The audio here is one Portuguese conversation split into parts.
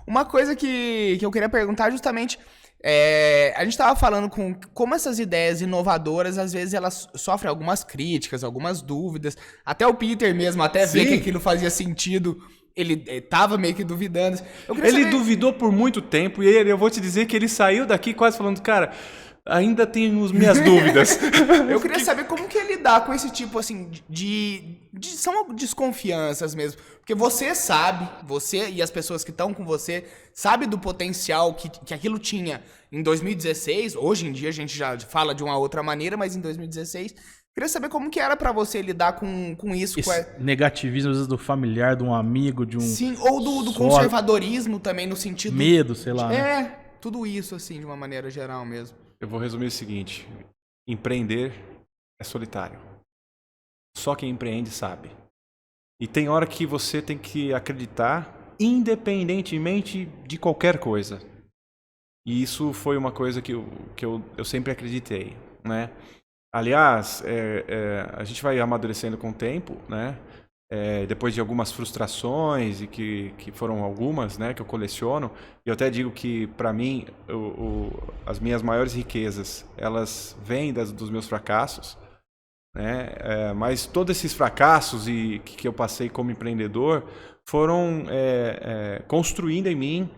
Uma coisa que eu queria perguntar justamente, a gente tava falando como essas ideias inovadoras, às vezes elas sofrem algumas críticas, algumas dúvidas, até o Peter mesmo, até ver que Sim. aquilo fazia sentido, ele tava meio que duvidando. Eu queria Ele saber, duvidou por muito tempo e eu vou te dizer que ele saiu daqui quase falando, cara, ainda tenho as minhas dúvidas. eu queria saber como que ele lidar com esse tipo, assim, são desconfianças mesmo. Porque você sabe, você e as pessoas que estão com você, sabe do potencial que aquilo tinha em 2016. Hoje em dia a gente já fala de uma outra maneira, mas em 2016. Queria saber como que era pra você lidar com isso. Esse negativismo, às vezes, do familiar, de um amigo, de um Sim, ou do sócio, conservadorismo também, no sentido... medo, sei lá. Né? Tudo isso, assim, de uma maneira geral mesmo. Eu vou resumir o seguinte: empreender é solitário. Só quem empreende sabe. E tem hora que você tem que acreditar, independentemente de qualquer coisa. E isso foi uma coisa que eu sempre acreditei, né? Aliás, a gente vai amadurecendo com o tempo, né? Depois de algumas frustrações, e que foram algumas, né, que eu coleciono, e eu até digo que, para mim, as minhas maiores riquezas, elas vêm dos meus fracassos, né? Mas todos esses fracassos que eu passei como empreendedor foram construindo em mim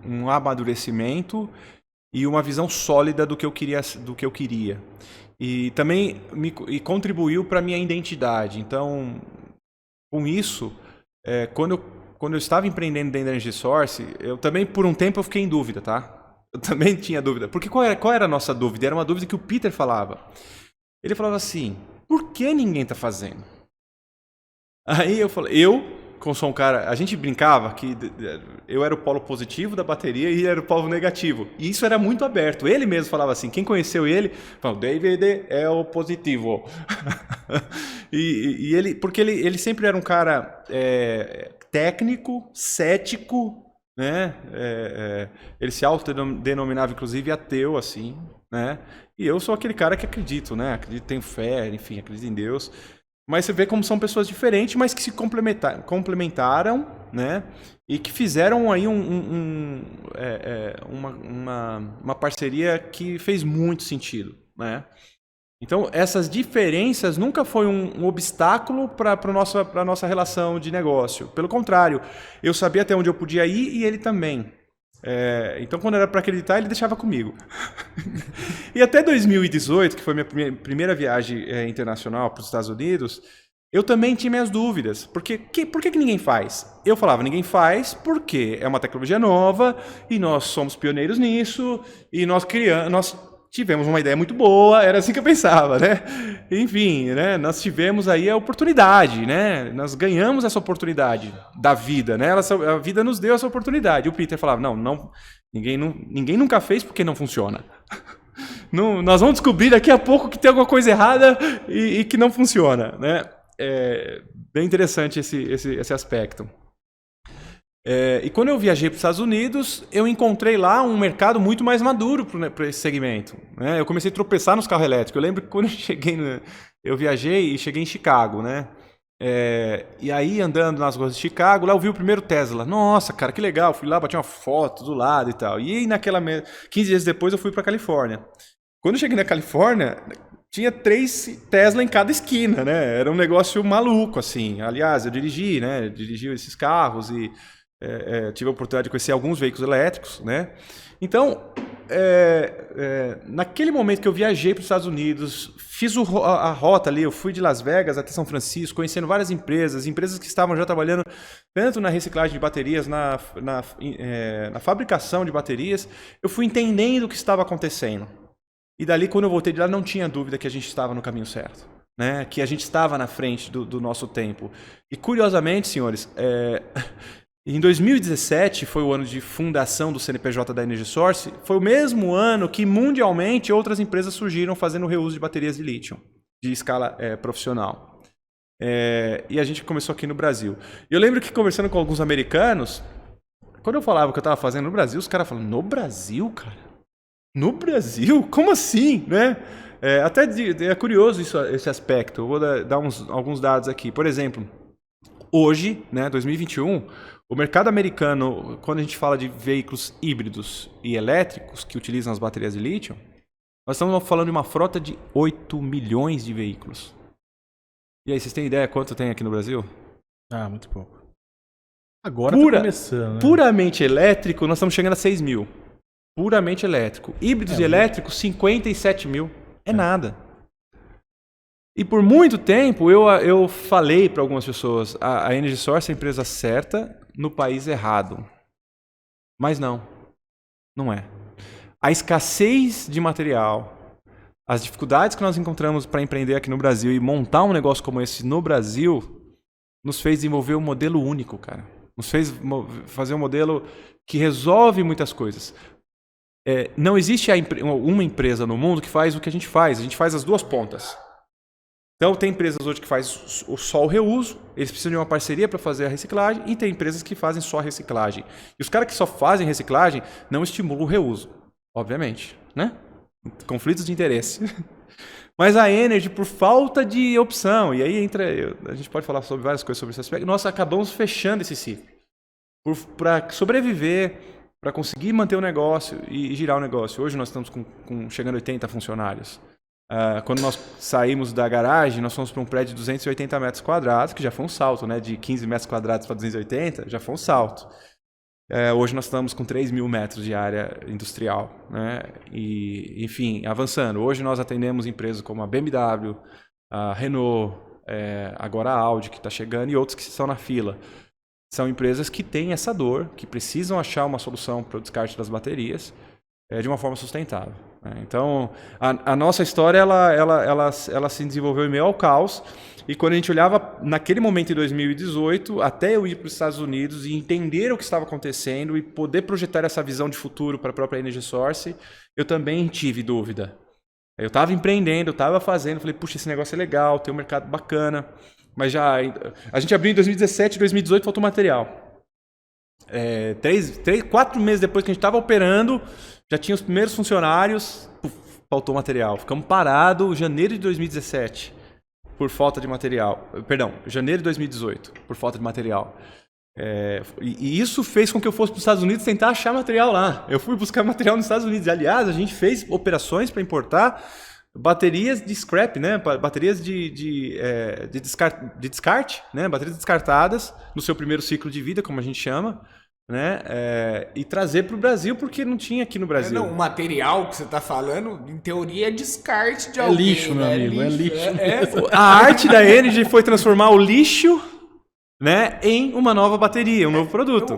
um amadurecimento e uma visão sólida do que eu queria. E também contribuiu para a minha identidade. Então, com isso, quando eu estava empreendendo dentro da Energy Source, eu também, por um tempo, eu fiquei em dúvida, tá? Eu também tinha dúvida. Porque qual era a nossa dúvida? Era uma dúvida que o Peter falava. Ele falava assim, por que ninguém está fazendo? Aí eu falei, como sou um cara, a gente brincava que eu era o polo positivo da bateria e ele era o polo negativo. E isso era muito aberto. Ele mesmo falava assim, quem conheceu ele, falou, David é o positivo. e ele, porque ele sempre era um cara técnico, cético, né? Ele se autodenominava, inclusive, ateu, assim, né? E eu sou aquele cara que acredito, né? Acredito, tenho fé, enfim, acredito em Deus. Mas você vê como são pessoas diferentes, mas que se complementaram, né? E que fizeram aí uma parceria que fez muito sentido, né? Então, essas diferenças nunca foi um obstáculo para a nossa relação de negócio. Pelo contrário, eu sabia até onde eu podia ir e ele também. Então, quando era para acreditar, ele deixava comigo. E até 2018, que foi minha primeira viagem internacional para os Estados Unidos, eu também tinha minhas dúvidas. Por que ninguém faz? Eu falava, ninguém faz porque é uma tecnologia nova e nós somos pioneiros nisso e nós tivemos uma ideia muito boa, era assim que eu pensava, né? Enfim, né? Nós tivemos aí a oportunidade, né? Nós ganhamos essa oportunidade da vida, né? A vida nos deu essa oportunidade. E o Peter falava, ninguém nunca fez porque não funciona. Não, nós vamos descobrir daqui a pouco que tem alguma coisa errada e que não funciona, né? É bem interessante esse aspecto. E quando eu viajei para os Estados Unidos, eu encontrei lá um mercado muito mais maduro para esse segmento, né? Eu comecei a tropeçar nos carros elétricos. Eu lembro que quando eu viajei e cheguei em Chicago, né? E aí, andando nas ruas de Chicago, lá eu vi o primeiro Tesla. Nossa, cara, que legal. Fui lá, bati uma foto do lado e tal. E aí, 15 dias depois, eu fui para Califórnia. Quando eu cheguei na Califórnia, tinha 3 Tesla em cada esquina, né? Era um negócio maluco, assim. Aliás, eu dirigi, né? Dirigi esses carros e tive a oportunidade de conhecer alguns veículos elétricos, né? Então, naquele momento que eu viajei para os Estados Unidos, fiz a rota ali, eu fui de Las Vegas até São Francisco, conhecendo várias empresas que estavam já trabalhando tanto na reciclagem de baterias, na fabricação de baterias, eu fui entendendo o que estava acontecendo. E dali, quando eu voltei de lá, não tinha dúvida que a gente estava no caminho certo, né? Que a gente estava na frente do nosso tempo. E, curiosamente, senhores, em 2017, foi o ano de fundação do CNPJ da Energy Source, foi o mesmo ano que, mundialmente, outras empresas surgiram fazendo reuso de baterias de lítio, de escala profissional. E a gente começou aqui no Brasil. E eu lembro que, conversando com alguns americanos, quando eu falava o que eu estava fazendo no Brasil, os caras falavam, no Brasil, cara? No Brasil? Como assim? Né? Até é curioso esse aspecto. Eu vou dar alguns dados aqui. Por exemplo, hoje, né, 2021, O mercado americano, quando a gente fala de veículos híbridos e elétricos que utilizam as baterias de lítio, nós estamos falando de uma frota de 8 milhões de veículos. E aí, vocês têm ideia quanto tem aqui no Brasil? Ah, muito pouco. Agora tá começando, né? Puramente elétrico, nós estamos chegando a 6 mil. Puramente elétrico. Híbridos e elétricos, 57 mil. É nada. E por muito tempo eu falei para algumas pessoas, a Energy Source é a empresa certa no país errado. Mas não é. A escassez de material, as dificuldades que nós encontramos para empreender aqui no Brasil e montar um negócio como esse no Brasil, nos fez desenvolver um modelo único, cara. Nos fez fazer um modelo que resolve muitas coisas. Não existe uma empresa no mundo que faz o que a gente faz as duas pontas. Então, tem empresas hoje que fazem só o reuso, eles precisam de uma parceria para fazer a reciclagem, e tem empresas que fazem só a reciclagem. E os caras que só fazem reciclagem não estimulam o reuso, obviamente, né? Conflitos de interesse. Mas a Energy, por falta de opção, e aí a gente pode falar sobre várias coisas sobre esse aspecto, nós acabamos fechando esse ciclo. Para sobreviver, para conseguir manter o negócio e girar o negócio. Hoje nós estamos chegando a 80 funcionários. Quando nós saímos da garagem, nós fomos para um prédio de 280 metros quadrados, que já foi um salto, né? De 15 metros quadrados para 280, já foi um salto. Hoje nós estamos com 3 mil metros de área industrial, né? E, enfim, avançando. Hoje nós atendemos empresas como a BMW, a Renault, agora a Audi, que está chegando, e outros que estão na fila. São empresas que têm essa dor, que precisam achar uma solução para o descarte das baterias de uma forma sustentável. Então, a nossa história ela se desenvolveu em meio ao caos, e quando a gente olhava naquele momento em 2018, até eu ir para os Estados Unidos e entender o que estava acontecendo e poder projetar essa visão de futuro para a própria Energy Source, eu também tive dúvida. Eu estava empreendendo, eu estava fazendo, falei, puxa, esse negócio é legal, tem um mercado bacana, mas a gente abriu em 2017, 2018 faltou material. 4 meses depois que a gente estava operando, já tinha os primeiros funcionários, faltou material. Ficamos parados em janeiro de 2017 por falta de material. Perdão, janeiro de 2018 por falta de material. E isso fez com que eu fosse para os Estados Unidos tentar achar material lá. Eu fui buscar material nos Estados Unidos. Aliás, a gente fez operações para importar baterias de scrap, né? Baterias de descarte, né? Baterias descartadas no seu primeiro ciclo de vida, como a gente chama. Né? E trazer para o Brasil, porque não tinha aqui no Brasil. O material que você está falando, em teoria, é descarte de alguém. Lixo, meu amigo, é lixo. A arte da Energy foi transformar o lixo, né, em uma nova bateria, um novo produto.